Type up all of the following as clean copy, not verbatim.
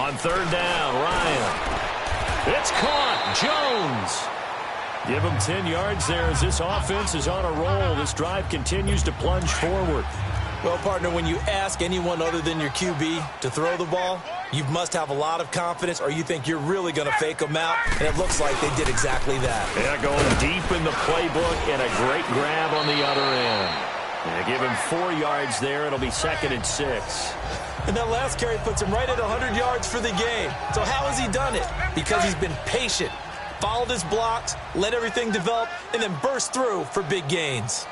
On third down, Ryan. It's caught. Jones. Give him 10 yards there as this offense is on a roll. This drive continues to plunge forward. Well, partner, when you ask anyone other than your QB to throw the ball, you must have a lot of confidence or you think you're really going to fake them out, and it looks like they did exactly that. Yeah, going deep in the playbook and a great grab on the other end. Yeah, give him 4 yards there. It'll be 2nd and 6. And that last carry puts him right at 100 yards for the game. So how has he done it? Because he's been patient, followed his blocks, let everything develop, and then burst through for big gains.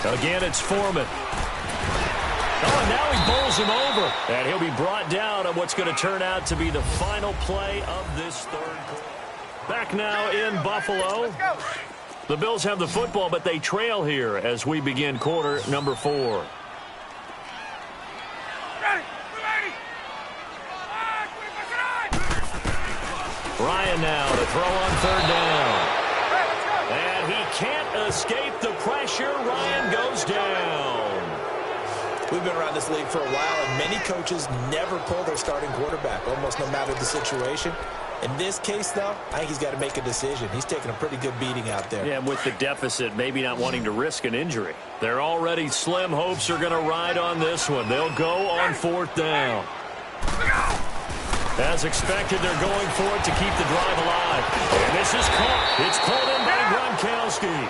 Again, it's Foreman. Oh, and now he bowls him over. And he'll be brought down on what's going to turn out to be the final play of this third quarter. Back now in Buffalo. The Bills have the football, but they trail here as we begin quarter number 4. Ryan now to throw on third down. And he can't escape the pressure. Ryan goes down. We've been around this league for a while, and many coaches never pull their starting quarterback, almost no matter the situation. In this case, though, I think he's got to make a decision. He's taking a pretty good beating out there. Yeah, and with the deficit, maybe not wanting to risk an injury. They're already slim hopes are going to ride on this one. They'll go on 4th down. As expected, they're going for it to keep the drive alive. And this is caught. It's pulled in by Gronkowski.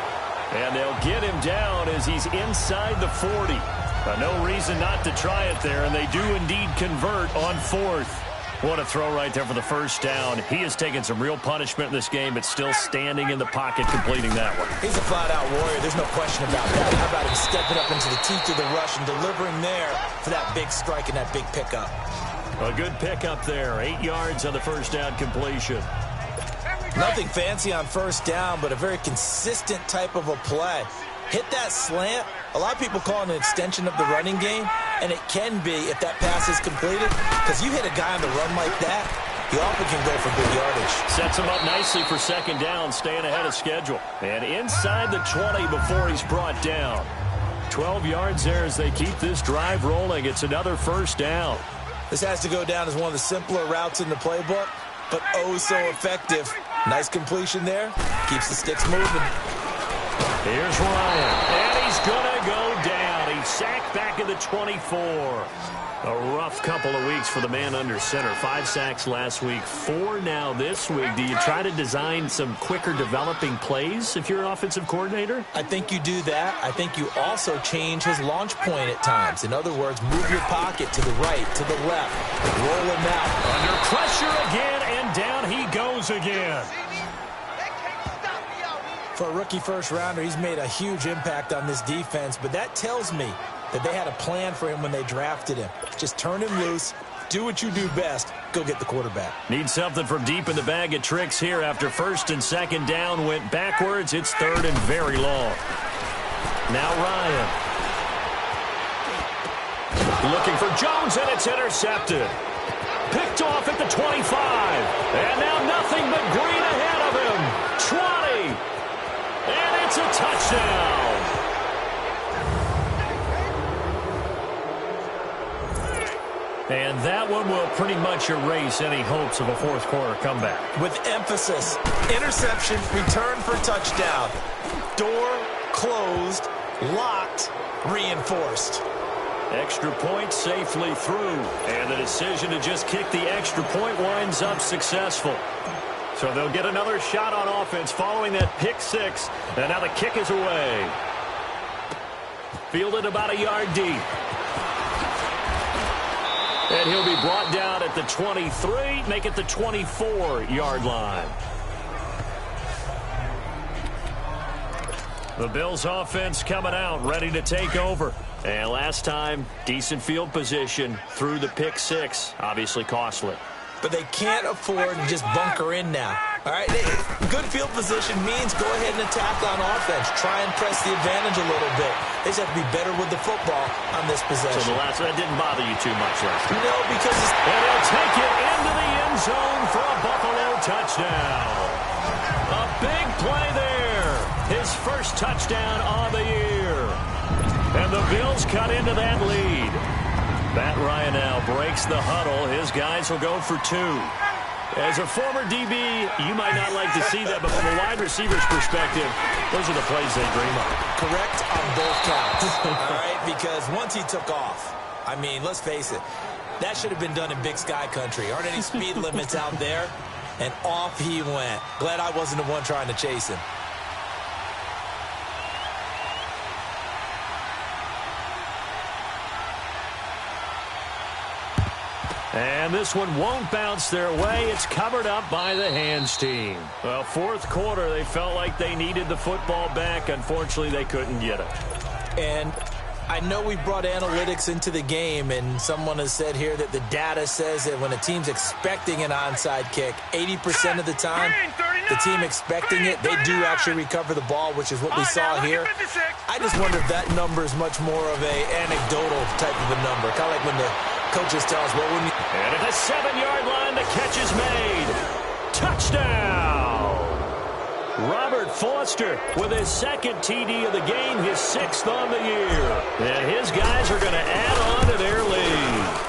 And they'll get him down as he's inside the 40. No reason not to try it there, and they do indeed convert on 4th. What a throw right there for the first down. He has taken some real punishment in this game, but still standing in the pocket completing that one. He's a flat-out warrior. There's no question about that. How about him stepping up into the teeth of the rush and delivering there for that big strike and that big pickup? A good pickup there. 8 yards on the first down completion. Nothing fancy on first down, but a very consistent type of a play. Hit that slant. A lot of people call it an extension of the running game, and it can be if that pass is completed, because you hit a guy on the run like that, he often can go for good yardage. Sets him up nicely for second down, staying ahead of schedule. And inside the 20 before he's brought down. 12 yards there as they keep this drive rolling. It's another first down. This has to go down as one of the simpler routes in the playbook, but oh so effective. Nice completion there. Keeps the sticks moving. Here's Ryan, and he's going to go down. He's sacked back at the 24. A rough couple of weeks for the man under center. 5 sacks last week, 4 now this week. Do you try to design some quicker developing plays if you're an offensive coordinator? I think you do that. I think you also change his launch point at times. In other words, move your pocket to the right, to the left. Roll him out. Under pressure again, and down he goes again. For a rookie first-rounder, he's made a huge impact on this defense, but that tells me that they had a plan for him when they drafted him. Just turn him loose, do what you do best, go get the quarterback. Need something from deep in the bag of tricks here after first and second down went backwards. It's third and very long. Now Ryan. Looking for Jones, and it's intercepted. Picked off at the 25. And now nothing but green ahead of him. 20. And it's a touchdown. And that one will pretty much erase any hopes of a fourth quarter comeback. With emphasis, interception, return for touchdown. Door closed, locked, reinforced. Extra point safely through. And the decision to just kick the extra point winds up successful. So they'll get another shot on offense following that pick 6. And now the kick is away. Fielded about a yard deep. And he'll be brought down at the 23, make it the 24-yard line. The Bills offense coming out, ready to take over. And last time, decent field position through the pick 6, obviously costly. But they can't afford to just bunker in now. All right, good field position means go ahead and attack on offense. Try and press the advantage a little bit. They just have to be better with the football on this possession. So the last one, that didn't bother you too much last time. No, because and they'll take it into the end zone for a Buffalo touchdown. A big play there. His first touchdown of the year. And the Bills cut into that lead. Matt Ryan now breaks the huddle. His guys will go for 2. As a former DB, you might not like to see that, but from a wide receiver's perspective, those are the plays they dream of. Correct on both counts, all right? Because once he took off, I mean, let's face it, that should have been done in Big Sky Country. Aren't any speed limits out there? And off he went. Glad I wasn't the one trying to chase him. And this one won't bounce their way. It's covered up by the hands team. Well, fourth quarter, they felt like they needed the football back. Unfortunately, they couldn't get it. And I know we brought analytics into the game, and someone has said here that the data says that when a team's expecting an onside kick, 80% of the time, the team expecting it, they do actually recover the ball, which is what we saw here. I just wonder if that number is much more of a anecdotal type of a number, kind of like when the coaches tell us, well, when you... And at the 7-yard line, the catch is made. Touchdown! Robert Foster with his second TD of the game, his 6th on the year. And his guys are going to add on to their lead.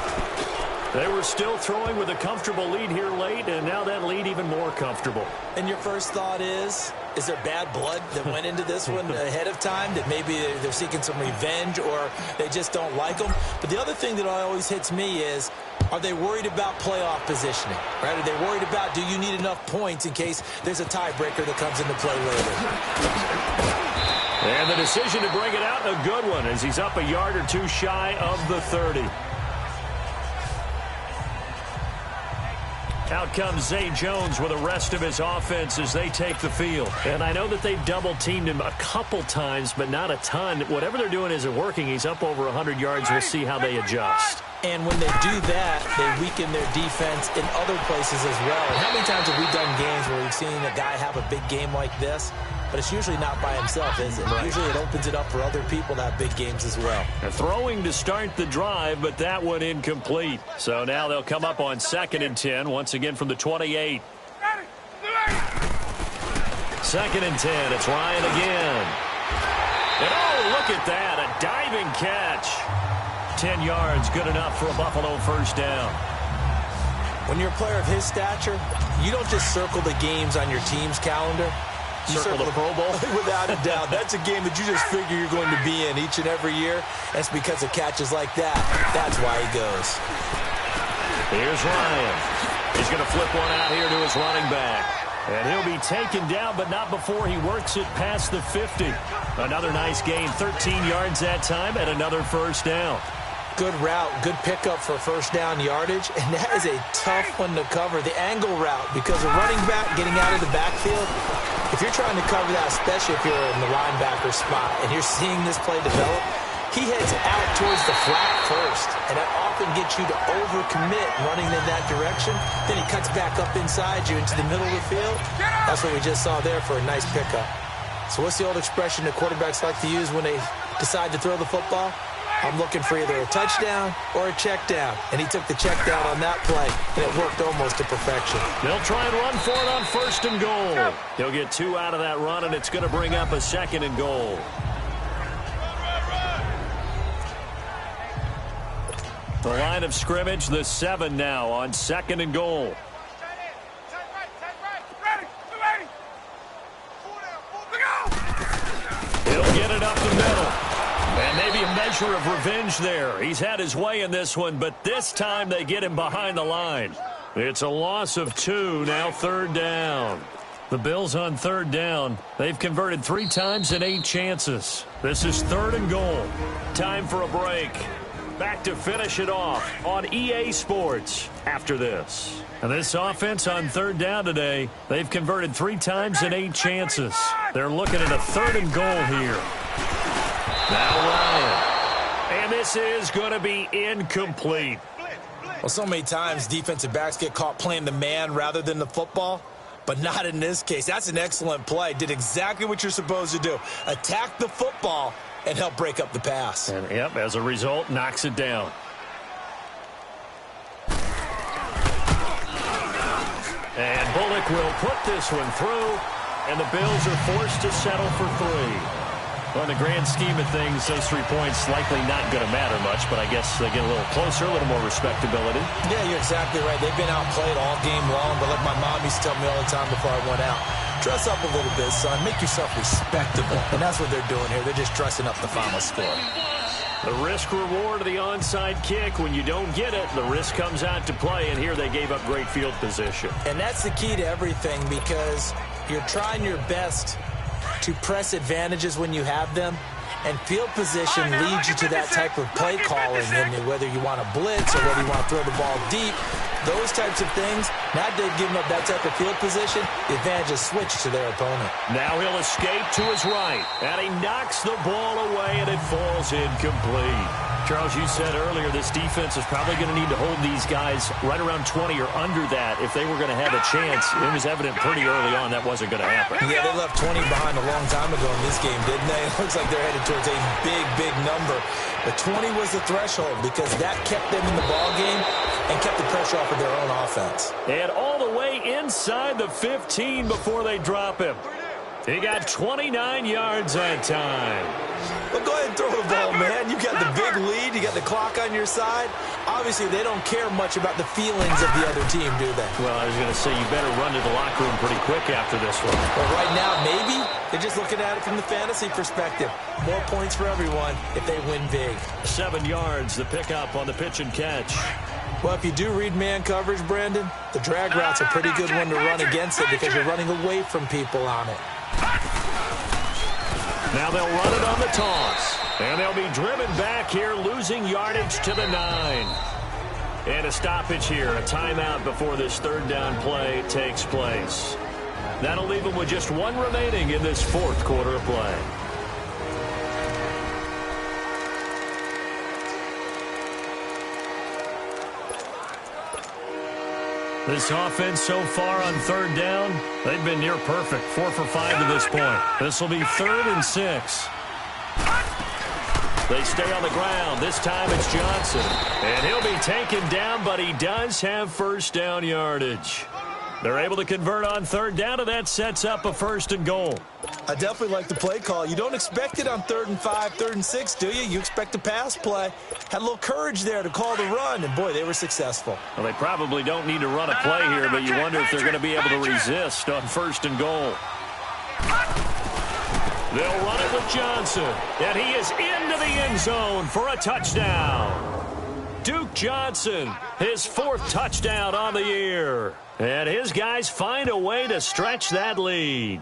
They were still throwing with a comfortable lead here late, and now that lead even more comfortable. And your first thought is there bad blood that went into this one ahead of time, that maybe they're seeking some revenge or they just don't like them? But the other thing that always hits me is, are they worried about playoff positioning? Right? Are they worried about, do you need enough points in case there's a tiebreaker that comes into play later? And the decision to bring it out, a good one, as he's up a yard or 2 shy of the 30. Out comes Zay Jones with the rest of his offense as they take the field. And I know that they've double-teamed him a couple times, but not a ton. Whatever they're doing isn't working. He's up over 100 yards. We'll see how they adjust. And when they do that, they weaken their defense in other places as well. And how many times have we done games where we've seen a guy have a big game like this? But it's usually not by himself, is it? Right. Usually it opens it up for other people to have big games as well. They're throwing to start the drive, but that one incomplete. So now they'll come up on 2nd and 10, once again from the 28. 2nd and 10, it's Ryan again. And oh, look at that, a diving catch. 10 yards, good enough for a Buffalo first down. When you're a player of his stature, you don't just circle the games on your team's calendar. You circle the Pro Bowl? Without a doubt. That's a game that you just figure you're going to be in each and every year. That's because of catches like that. That's why he goes. Here's Ryan. He's going to flip one out here to his running back. And he'll be taken down, but not before he works it past the 50. Another nice gain, 13 yards that time, and another first down. Good route, good pickup for first down yardage, and that is a tough one to cover, the angle route, because a running back getting out of the backfield, if you're trying to cover that, especially if you're in the linebacker spot and you're seeing this play develop, he heads out towards the flat first, and that often gets you to overcommit running in that direction. Then he cuts back up inside you into the middle of the field. That's what we just saw there for a nice pickup. So what's the old expression that quarterbacks like to use when they decide to throw the football? I'm looking for either a touchdown or a check down. And he took the check down on that play, and it worked almost to perfection. They'll try and run for it on 1st and goal. He'll get 2 out of that run, and it's going to bring up a 2nd and goal. The line of scrimmage, the 7 now on 2nd and goal. He'll get it up the middle. And maybe a measure of revenge there. He's had his way in this one, but this time they get him behind the line. It's a loss of 2, now 3rd down. The Bills on 3rd down. They've converted 3 times in 8 chances. This is 3rd and goal. Time for a break. Back to finish it off on EA Sports after this. And this offense on 3rd down today, they've converted 3 times in 8 chances. They're looking at a 3rd and goal here. Now Ryan. And this is going to be incomplete. Well, so many times defensive backs get caught playing the man rather than the football, but not in this case. That's an excellent play. Did exactly what you're supposed to do. Attack the football and help break up the pass. And, yep, as a result, knocks it down. And Bullock will put this one through, and the Bills are forced to settle for 3. Well, in the grand scheme of things, those 3 points likely not going to matter much, but I guess they get a little closer, a little more respectability. Yeah, you're exactly right. They've been outplayed all game long, but like my mom used to tell me all the time before I went out, dress up a little bit, son. Make yourself respectable. And that's what they're doing here. They're just dressing up the final score. The risk-reward of the onside kick. When you don't get it, the risk comes out to play, and here they gave up great field position. And that's the key to everything, because you're trying your best to press advantages when you have them, and field position leads you to that type of play calling, and whether you want to blitz or whether you want to throw the ball deep, those types of things. Now they've given up that type of field position, the advantage is switched to their opponent. Now he'll escape to his right, and he knocks the ball away, and it falls incomplete. Charles, you said earlier this defense is probably going to need to hold these guys right around 20 or under that if they were going to have a chance. It was evident pretty early on that wasn't going to happen. Yeah, they left 20 behind a long time ago in this game, didn't they? It looks like they're headed towards a big, big number. But 20 was the threshold because that kept them in the ball game and kept the pressure off of their own offense. And all the way inside the 15 before they drop him. He got 29 yards that time. Well, go ahead and throw the ball, man. You got the big lead. You got the clock on your side. Obviously, they don't care much about the feelings of the other team, do they? Well, I was going to say you better run to the locker room pretty quick after this one. Well, right now, maybe. They're just looking at it from the fantasy perspective. More points for everyone if they win big. 7 yards, the pickup on the pitch and catch. Well, if you do read man coverage, Brandon, the drag route's a pretty good one to run against it because you're running away from people on it. Now they'll run it on the toss. And they'll be driven back here, losing yardage to the 9. And a stoppage here, a timeout before this third down play takes place. That'll leave them with just 1 remaining in this fourth quarter of play. This offense so far on third down, they've been near perfect. 4 for 5 to this point. This will be 3rd and 6. They stay on the ground. This time it's Johnson. And he'll be taken down, but he does have first down yardage. They're able to convert on third down, and that sets up a 1st and goal. I definitely like the play call. You don't expect it on 3rd and 5, 3rd and 6, do you? You expect a pass play. Had a little courage there to call the run, and, boy, they were successful. Well, they probably don't need to run a play here, but you wonder if they're going to be able to resist on 1st and goal. They'll run it with Johnson, and he is into the end zone for a touchdown. Duke Johnson, his 4th touchdown on the year. And his guys find a way to stretch that lead.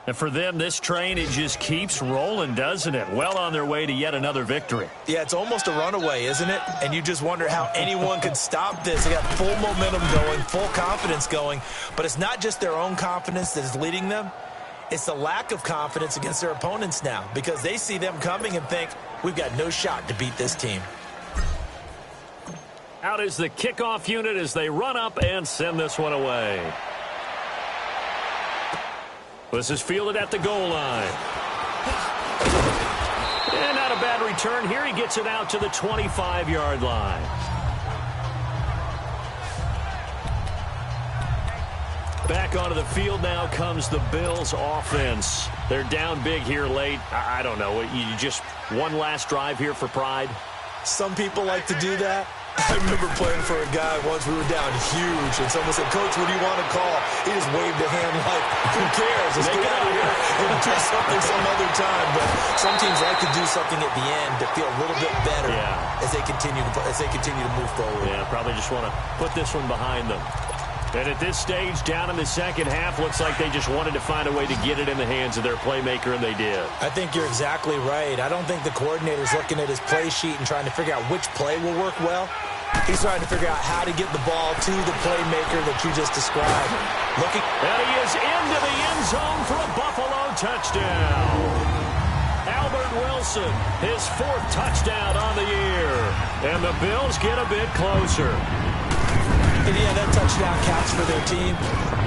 And for them, this train, it just keeps rolling, doesn't it? Well on their way to yet another victory. Yeah, it's almost a runaway, isn't it? And you just wonder how anyone could stop this. They got full momentum going, full confidence going. But it's not just their own confidence that is leading them. It's the lack of confidence against their opponents now because they see them coming and think, we've got no shot to beat this team. Out is the kickoff unit as they run up and send this one away. This is fielded at the goal line. And not a bad return here. He gets it out to the 25-yard line. Back onto the field now comes the Bills offense. They're down big here late. I don't know. You just one last drive here for pride? Some people like to do that. I remember playing for a guy once. We were down huge, and someone said, Coach, what do you want to call? He just waved a hand like, who cares? Let's get out of here and do something some other time. But some teams like to do something at the end to feel a little bit better as they continue to move forward. Yeah, probably just want to put this one behind them. And at this stage, down in the second half, looks like they just wanted to find a way to get it in the hands of their playmaker, and they did. I think you're exactly right. I don't think the coordinator's looking at his play sheet and trying to figure out which play will work well. He's trying to figure out how to get the ball to the playmaker that you just described. And he is into the end zone for a Buffalo touchdown. Albert Wilson, his 4th touchdown on the year. And the Bills get a bit closer. And yeah, that touchdown counts for their team,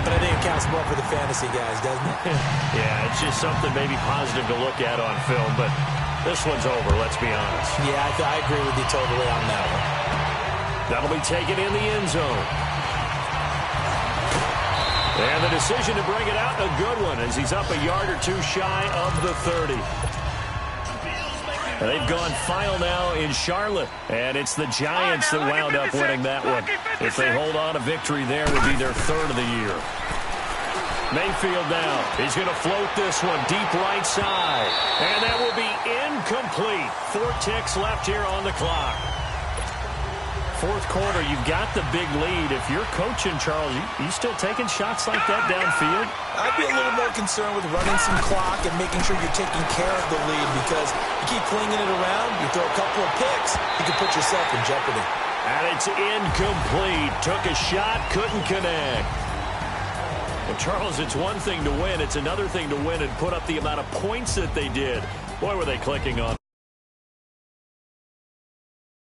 but I think it counts more for the fantasy guys, doesn't it? Yeah, it's just something maybe positive to look at on film, but this one's over, let's be honest. Yeah, I agree with you totally on that one. That'll be taken in the end zone. And the decision to bring it out, a good one, as he's up a yard or two shy of the 30. And they've gone final now in Charlotte. And it's the Giants that wound up winning that one. If they hold on, a victory there would be their third of the year. Mayfield now. He's going to float this one deep right side. And that will be incomplete. 4 ticks left here on the clock. Fourth quarter, you've got the big lead. If you're coaching, Charles, you still taking shots like that downfield? I'd be a little more concerned with running some clock and making sure you're taking care of the lead, because you keep flinging it around, you throw a couple of picks, you can put yourself in jeopardy. And it's incomplete. Took a shot, couldn't connect. Well, Charles, it's one thing to win. It's another thing to win and put up the amount of points that they did. Boy, were they clicking on.